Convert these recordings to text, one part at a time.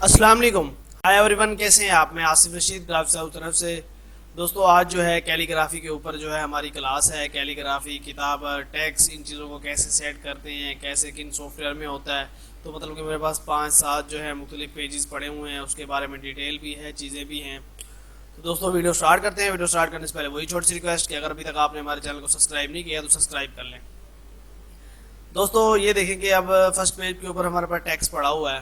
السلام علیکم. High every one, کیسے ہیں آپ؟ میں آصف رشید گرافکس ہاؤس طرف سے. دوستو آج جو ہے کیلی گرافی کے اوپر جو ہے ہماری کلاس ہے. کیلی گرافی، کتاب، ٹیکس، ان چیزوں کو کیسے سیٹ کرتے ہیں، کیسے کن سافٹ ویئر میں ہوتا ہے. تو مطلب کہ میرے پاس 5-7 جو ہے مختلف پیجز پڑے ہوئے ہیں، اس کے بارے میں ڈیٹیل بھی ہے، چیزیں بھی ہیں. تو دوستو ویڈیو سٹارٹ کرتے ہیں. ویڈیو سٹارٹ کرنے سے پہلے وہی چھوٹی سی ریکویسٹ کہ اگر ابھی تک آپ نے ہمارے چینل کو سبسکرائب نہیں کیا تو سبسکرائب کر لیں. دوستو یہ دیکھیں کہ اب فرسٹ پیج کے اوپر ہمارے پاس ٹیکس پڑا ہوا ہے.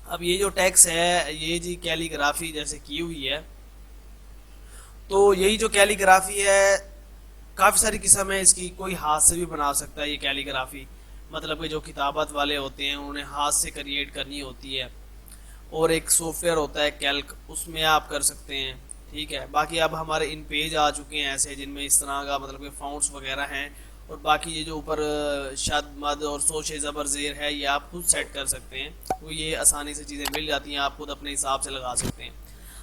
اب یہ جو ٹیکس ہے یہ جی کیلی گرافی جیسے کی ہوئی ہے. تو یہی جو کیلی گرافی ہے کافی ساری قسم ہے اس کی. کوئی ہاتھ سے بھی بنا سکتا ہے یہ کیلی گرافی، مطلب کہ جو کتابت والے ہوتے ہیں انہیں ہاتھ سے کریٹ کرنی ہوتی ہے. اور ایک سافٹ ویئر ہوتا ہے کیلک، اس میں آپ کر سکتے ہیں. ٹھیک ہے. باقی اب ہمارے ان پیج آ چکے ہیں ایسے جن میں اس طرح کا مطلب کہ فاؤنٹس وغیرہ ہیں. اور باقی یہ جو اوپر شد مد اور سوچ زبر زیر ہے یہ آپ خود سیٹ کر سکتے ہیں. تو یہ آسانی سے چیزیں مل جاتی ہیں، آپ خود اپنے حساب سے لگا سکتے ہیں.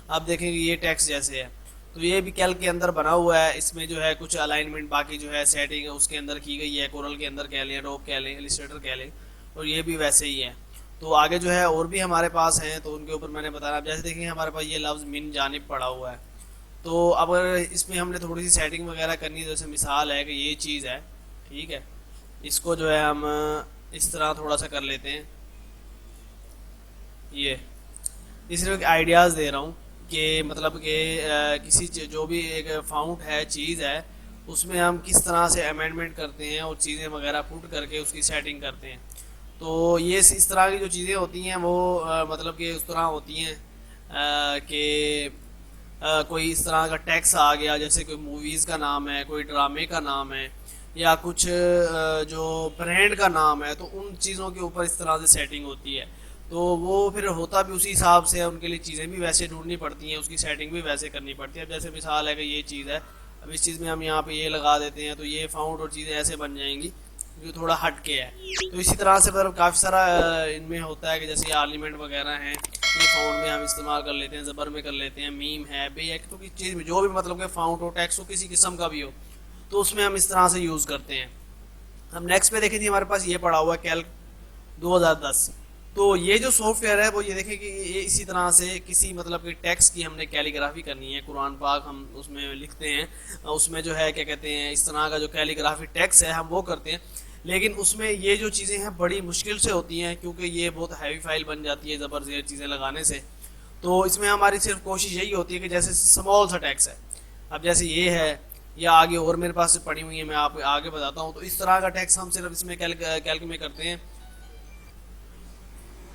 آپ دیکھیں کہ یہ ٹیکس جیسے ہے تو یہ بھی کیلک کے اندر بنا ہوا ہے. اس میں جو ہے کچھ الائنمنٹ باقی جو ہے سیٹنگ اس کے اندر کی گئی ہے. کورل کے اندر کہہ لیں، روپ کہہ لیں، السٹریٹر کہہ لیں. اور یہ بھی ویسے ہی ہے. تو آگے جو ہے اور بھی ہمارے پاس ہیں تو ان کے اوپر میں نے بتایا. اب جیسے دیکھیں ہمارے پاس یہ لفظ من جانب پڑا ہوا ہے. تو اب اگر اس میں ہم نے تھوڑی سی سیٹنگ وغیرہ کرنی ہے، جیسے مثال ہے کہ یہ چیز ہے، ٹھیک ہے، اس کو جو ہے ہم اس طرح تھوڑا سا کر لیتے ہیں. یہ صرف ایک آئیڈیاز دے رہا ہوں کہ مطلب کہ کسی جو بھی ایک فاؤنٹ ہے، چیز ہے، اس میں ہم کس طرح سے امینڈمنٹ کرتے ہیں اور چیزیں وغیرہ پٹ کر کے اس کی سیٹنگ کرتے ہیں. تو یہ اس طرح کی جو چیزیں ہوتی ہیں وہ مطلب کہ اس طرح ہوتی ہیں کہ کوئی اس طرح کا ٹیکس آ گیا، جیسے کوئی موویز کا نام ہے، کوئی ڈرامے کا نام ہے، یا کچھ جو برانڈ کا نام ہے، تو ان چیزوں کے اوپر اس طرح سے سیٹنگ ہوتی ہے. تو وہ پھر ہوتا بھی اسی حساب سے ہے. ان کے لیے چیزیں بھی ویسے ڈھونڈنی پڑتی ہیں، اس کی سیٹنگ بھی ویسے کرنی پڑتی ہے. اب جیسے مثال ہے کہ یہ چیز ہے، اب اس چیز میں ہم یہاں پہ یہ لگا دیتے ہیں تو یہ فاؤنٹ اور چیزیں ایسے بن جائیں گی جو تھوڑا ہٹ کے ہے. تو اسی طرح سے مطلب کافی سارا ان میں ہوتا ہے کہ جیسے آرلیمنٹ وغیرہ ہیں، یہ فاؤنٹ میں ہم استعمال کر لیتے ہیں، زبر میں کر لیتے ہیں، میم ہے، بے ایک تو کسی چیز میں جو بھی مطلب کہ فاؤنٹ ہو، ٹیکس ہو، کسی قسم کا بھی ہو، تو اس میں ہم اس طرح سے یوز کرتے ہیں. ہم نیکسٹ پہ دیکھیں جی ہمارے پاس یہ پڑا ہوا ہے کیلک 2010. تو یہ جو سافٹ ویئر ہے وہ یہ دیکھیں کہ یہ اسی طرح سے کسی مطلب کہ ٹیکسٹ کی ہم نے کیلی گرافی کرنی ہے. قرآن پاک ہم اس میں لکھتے ہیں، اس میں جو ہے کیا کہتے ہیں اس طرح کا جو کیلی گرافی ٹیکس ہے ہم وہ کرتے ہیں. لیکن اس میں یہ جو چیزیں ہیں بڑی مشکل سے ہوتی ہیں کیونکہ یہ بہت ہیوی فائل بن جاتی ہے زبر زیر چیزیں لگانے سے. تو اس میں ہماری صرف کوشش یہی ہوتی ہے کہ جیسے سمال سا ٹیکس ہے، اب جیسے یہ ہے یا آگے اور میرے پاس سے پڑی ہوئی ہیں، میں آپ آگے بتاتا ہوں. تو اس طرح کا ٹیکس ہم صرف اس میں کیلک میں کرتے ہیں.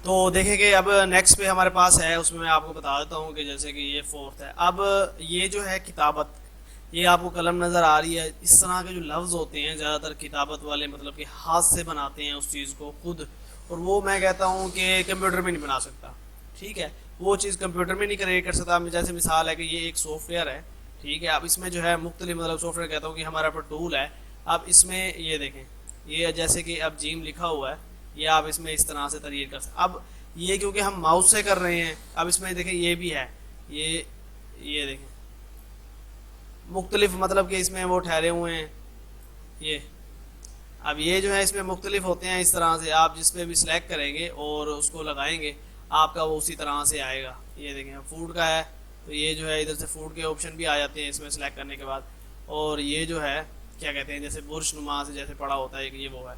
تو دیکھیں کہ اب نیکسٹ پہ ہمارے پاس ہے، اس میں میں آپ کو بتا دیتا ہوں کہ جیسے کہ یہ فورتھ ہے. اب یہ جو ہے کتابت، یہ آپ کو قلم نظر آ رہی ہے. اس طرح کے جو لفظ ہوتے ہیں زیادہ تر کتابت والے مطلب کہ ہاتھ سے بناتے ہیں اس چیز کو خود. اور وہ میں کہتا ہوں کہ کمپیوٹر میں نہیں بنا سکتا. ٹھیک ہے، وہ چیز کمپیوٹر میں نہیں کریٹ کر سکتا. جیسے مثال ہے کہ یہ ایک سافٹ ویئر ہے، ٹھیک ہے. اب اس میں جو ہے مختلف مطلب سافٹ ویئر کہتا ہوں کہ ہمارا پر ٹول ہے. اب اس میں یہ دیکھیں، یہ جیسے کہ اب جیم لکھا ہوا ہے، یہ آپ اس میں اس طرح سے تغیر کر سکتے. اب یہ کیونکہ ہم ماؤس سے کر رہے ہیں، اب اس میں دیکھیں یہ بھی ہے، یہ دیکھیں مختلف مطلب کہ اس میں وہ ٹھہرے ہوئے ہیں. یہ اب یہ جو ہے اس میں مختلف ہوتے ہیں. اس طرح سے آپ جس پہ بھی سلیکٹ کریں گے اور اس کو لگائیں گے آپ کا وہ اسی طرح سے آئے گا. یہ دیکھیں فوڈ کا ہے تو یہ جو ہے ادھر سے فوڈ کے آپشن بھی آ جاتے ہیں اس میں سلیکٹ کرنے کے بعد. اور یہ جو ہے کیا کہتے ہیں جیسے برش نما سے جیسے پڑا ہوتا ہے کہ یہ وہ ہے،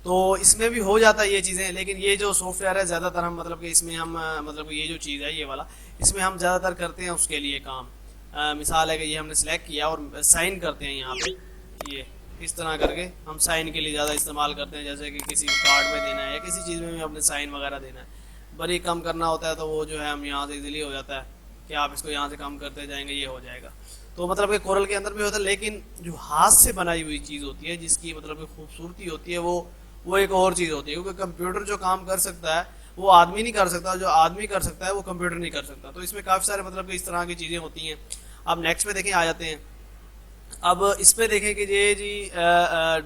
تو اس میں بھی ہو جاتا ہے یہ چیزیں. لیکن یہ جو سافٹ ویئر ہے زیادہ تر ہم مطلب کہ اس میں ہم مطلب کہ یہ جو چیز ہے یہ والا، اس میں ہم زیادہ تر کرتے ہیں اس کے لیے کام. مثال ہے کہ یہ ہم نے سلیکٹ کیا اور سائن کرتے ہیں یہاں پہ، یہ اس طرح کر کے ہم سائن کے لیے زیادہ استعمال کرتے ہیں. جیسے کہ کسی کارڈ میں دینا ہے یا کسی چیز میں بھی ہم نے سائن وغیرہ دینا ہے، بڑی کم کرنا ہوتا ہے تو وہ جو ہے ہم یہاں سے ایزیلی ہو جاتا ہے کہ آپ اس کو یہاں سے کم کرتے جائیں گے، یہ ہو جائے گا. تو مطلب کہ کورل کے اندر بھی ہوتا ہے. لیکن جو ہاتھ سے بنائی ہوئی چیز ہوتی ہے جس کی مطلب کہ خوبصورتی ہوتی ہے وہ ایک اور چیز ہوتی ہے. کیونکہ کمپیوٹر جو کام کر سکتا ہے وہ آدمی نہیں کر سکتا، جو آدمی کر سکتا ہے وہ کمپیوٹر نہیں کر سکتا. تو اس میں کافی سارے مطلب کہ اس طرح کی چیزیں ہوتی ہیں. اب نیکسٹ پہ دیکھیں آ جاتے ہیں. اب اس پہ دیکھیں کہ یہ جی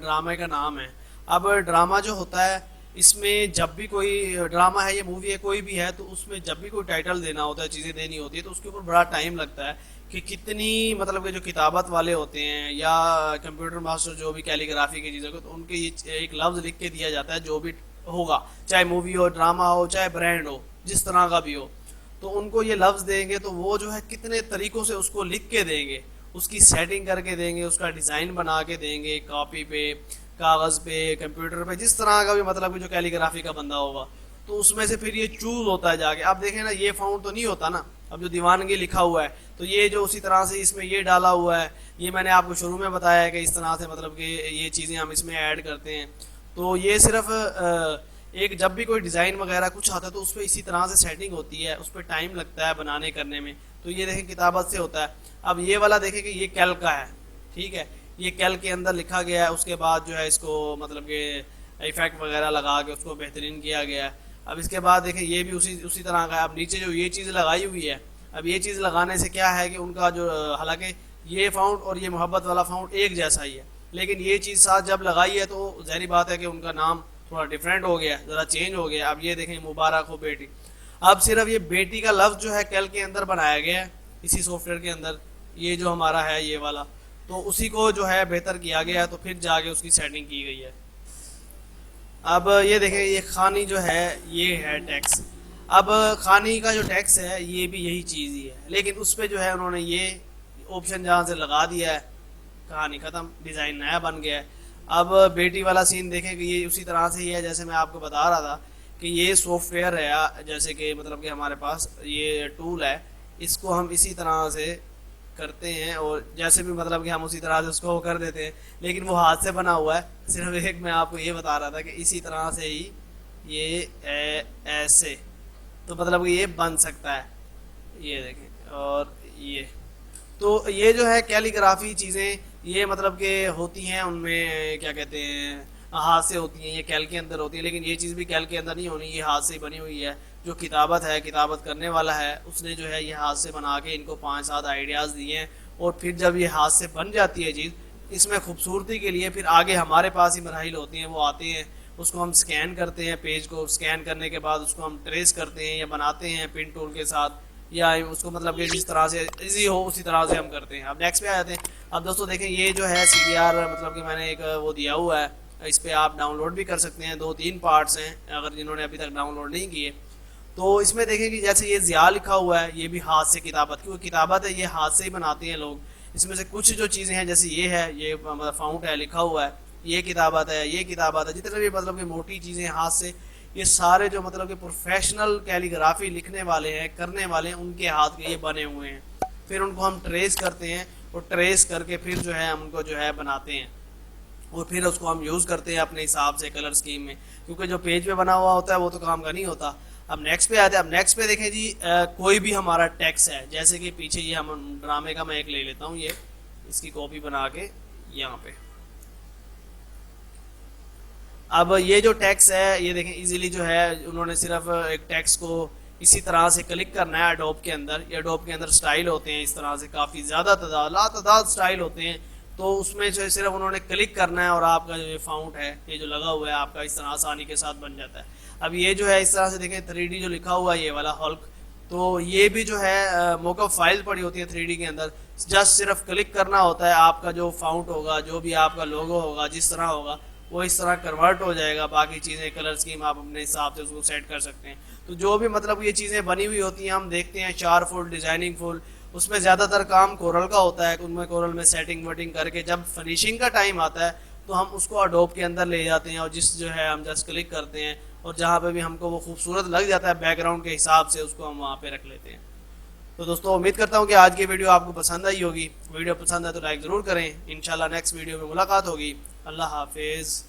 ڈرامے کا نام ہے. اب ڈرامہ جو ہوتا ہے اس میں جب بھی کوئی ڈرامہ ہے یا مووی ہے کوئی بھی ہے تو اس میں جب بھی کوئی ٹائٹل دینا ہوتا ہے، چیزیں دینی ہوتی ہے، تو اس کے اوپر بڑا ٹائم لگتا ہے کہ کتنی مطلب کہ جو کتابت والے ہوتے ہیں یا کمپیوٹر ماسٹر جو بھی کیلی گرافی کی چیزیں کو، تو ان کے ایک لفظ لکھ کے دیا جاتا ہے جو بھی ہوگا، چاہے مووی ہو، ڈرامہ ہو، چاہے برانڈ ہو، جس طرح کا بھی ہو، تو ان کو یہ لفظ دیں گے تو وہ جو ہے کتنے طریقوں سے اس کو لکھ کے دیں گے، اس کی سیٹنگ کر کے دیں گے، اس کا ڈیزائن بنا کے دیں گے، کاپی پہ، کاغذ پہ، کمپیوٹر پہ، جس طرح کا بھی مطلب کہ جو کیلیگرافی کا بندہ ہوگا، تو اس میں سے پھر یہ چوز ہوتا ہے جا کے. اب دیکھیں نا یہ فاؤنٹ تو نہیں ہوتا نا، اب جو دیوانگی لکھا ہوا ہے تو یہ جو اسی طرح سے اس میں یہ ڈالا ہوا ہے، یہ میں نے آپ کو شروع میں بتایا ہے کہ اس طرح سے مطلب کہ یہ چیزیں ہم اس میں ایڈ کرتے ہیں. تو یہ صرف ایک جب بھی کوئی ڈیزائن وغیرہ کچھ آتا ہے تو اس پہ اسی طرح سے سیٹنگ ہوتی ہے، اس پہ ٹائم لگتا ہے بنانے کرنے میں. تو یہ دیکھیں کتابت سے ہوتا ہے. اب یہ والا دیکھیں کہ یہ کیل کا ہے، ٹھیک ہے، یہ کیل کے اندر لکھا گیا ہے، اس کے بعد جو ہے اس کو مطلب کہ ایفیکٹ وغیرہ لگا کے اس کو بہترین کیا گیا ہے. اب اس کے بعد دیکھیں یہ بھی اسی طرح کا ہے. اب نیچے جو یہ چیز لگائی ہوئی ہے، اب یہ چیز لگانے سے کیا ہے کہ ان کا جو حالانکہ یہ فاؤنٹ اور یہ محبت والا فاؤنٹ ایک جیسا ہی ہے، لیکن یہ چیز ساتھ جب لگائی ہے تو ظاہری بات ہے کہ ان کا نام تھوڑا ڈیفرنٹ ہو گیا، ذرا چینج ہو گیا. اب یہ دیکھیں مبارک ہو بیٹی. اب صرف یہ بیٹی کا لفظ جو ہے کیل کے اندر بنایا گیا ہے اسی سافٹ ویئر کے اندر، یہ جو ہمارا ہے یہ والا، تو اسی کو جو ہے بہتر کیا گیا ہے، تو پھر جا کے اس کی سیٹنگ کی گئی ہے. اب یہ دیکھیں یہ خانی جو ہے یہ ہے ٹیکس. اب خانی کا جو ٹیکس ہے یہ بھی یہی چیز ہی ہے، لیکن اس پہ جو ہے انہوں نے یہ آپشن جہاں سے لگا دیا ہے، کہانی ختم، ڈیزائن نیا بن گیا ہے. اب بیٹی والا سین دیکھیں کہ یہ اسی طرح سے ہی ہے جیسے میں آپ کو بتا رہا تھا کہ یہ سافٹ ویئر ہے، جیسے کہ مطلب کہ ہمارے پاس یہ ٹول ہے، اس کو ہم اسی طرح سے کرتے ہیں اور جیسے بھی مطلب کہ ہم اسی طرح سے اس کو کر دیتے ہیں، لیکن وہ ہاتھ سے بنا ہوا ہے. صرف ایک میں آپ کو یہ بتا رہا تھا کہ اسی طرح سے ہی یہ ایسے تو مطلب کہ یہ بن سکتا ہے، یہ دیکھیں. اور یہ تو یہ جو ہے کیلیگرافی چیزیں یہ مطلب کہ ہوتی ہیں، ان میں کیا کہتے ہیں ہاتھ سے ہوتی ہیں، یہ کیل کے اندر ہوتی ہیں، لیکن یہ چیز بھی کیل کے اندر نہیں ہونی، یہ ہاتھ سے بنی ہوئی ہے. جو کتابت ہے، کتابت کرنے والا ہے، اس نے جو ہے یہ ہاتھ سے بنا کے ان کو 5-7 آئیڈیاز دیے ہیں. اور پھر جب یہ ہاتھ سے بن جاتی ہے چیز، اس میں خوبصورتی کے لیے پھر آگے ہمارے پاس ہی مراحل ہوتی ہیں، وہ آتے ہیں، اس کو ہم سکین کرتے ہیں، پیج کو سکین کرنے کے بعد اس کو ہم ٹریس کرتے ہیں یا بناتے ہیں پن ٹول کے ساتھ، یا اس کو مطلب کہ جس طرح سے ایزی ہو اسی طرح سے ہم کرتے ہیں. اب نیکسٹ پہ آ جاتے ہیں. اب دوستو دیکھیں یہ جو ہے CDR مطلب کہ میں نے ایک وہ دیا ہوا ہے، اس پہ آپ ڈاؤن لوڈ بھی کر سکتے ہیں. 2-3 پارٹس ہیں اگر جنہوں نے ابھی تک ڈاؤن لوڈ نہیں کیے. تو اس میں دیکھیں کہ جیسے یہ ضیاء لکھا ہوا ہے، یہ بھی ہاتھ سے کتابت، کیونکہ کتابت ہے یہ ہاتھ سے ہی بناتے ہیں لوگ. اس میں سے کچھ جو چیزیں ہیں جیسے یہ ہے، یہ فاؤنٹ ہے لکھا ہوا ہے، یہ کتابت ہے، یہ کتابت ہے، جتنے بھی مطلب کہ موٹی چیزیں ہاتھ سے، یہ سارے جو مطلب کہ پروفیشنل کیلیگرافی لکھنے والے ہیں، کرنے والے ہیں، ان کے ہاتھ کے یہ بنے ہوئے ہیں. پھر ان کو ہم ٹریس کرتے ہیں اور ٹریس کر کے پھر جو ہے ہم ان کو جو ہے بناتے ہیں اور پھر اس کو ہم یوز کرتے ہیں اپنے حساب سے کلر اسکیم میں، کیونکہ جو پیج پہ بنا ہوا ہوتا ہے وہ تو کام کا نہیں ہوتا. اب نیکسٹ پہ آتے ہیں. اب نیکسٹ پہ دیکھیں جی کوئی بھی ہمارا ٹیکس ہے، جیسے کہ پیچھے یہ ہم ڈرامے کا میں ایک لے لیتا ہوں، یہ اس کی کاپی بنا کے یہاں پہ. اب یہ جو ٹیکس ہے یہ دیکھیں ایزیلی جو ہے انہوں نے صرف ایک ٹیکس کو اسی طرح سے کلک کرنا ہے ایڈوب کے اندر. یہ ایڈوب کے اندر سٹائل ہوتے ہیں اس طرح سے، کافی زیادہ تعداد سٹائل ہوتے ہیں. تو اس میں جو ہے صرف انہوں نے کلک کرنا ہے اور آپ کا جو یہ فاؤنٹ ہے یہ جو لگا ہوا ہے آپ کا اس طرح آسانی کے ساتھ بن جاتا ہے. اب یہ جو ہے اس طرح سے دیکھیں 3D جو لکھا ہوا ہے یہ والا ہلک، تو یہ بھی جو ہے موقع فائل پڑی ہوتی ہے 3D کے اندر. جسٹ صرف کلک کرنا ہوتا ہے، آپ کا جو فاؤنٹ ہوگا، جو بھی آپ کا لوگو ہوگا، جس طرح ہوگا وہ اس طرح کنورٹ ہو جائے گا. باقی چیزیں کلر اسکیم آپ اپنے حساب سے اس کو سیٹ کر سکتے ہیں. تو جو بھی مطلب یہ چیزیں بنی ہوئی ہوتی ہیں ہم دیکھتے ہیں چار فل ڈیزائننگ فل، اس میں زیادہ تر کام کورل کا ہوتا ہے. ان میں کورل میں سیٹنگ ویٹنگ کر کے جب فنیشنگ کا ٹائم آتا ہے تو ہم اس کو اڈوب کے اندر لے جاتے ہیں اور جس جو ہے ہم جسٹ کلک کرتے ہیں اور جہاں پہ بھی ہم کو وہ خوبصورت لگ جاتا ہے بیک گراؤنڈ کے حساب سے اس کو ہم وہاں پہ رکھ لیتے ہیں. تو دوستو امید کرتا ہوں کہ آج کی ویڈیو آپ کو پسند آئی ہوگی. ویڈیو پسند ہے تو لائک ضرور کریں. انشاءاللہ نیکسٹ ویڈیو میں ملاقات ہوگی. اللہ حافظ.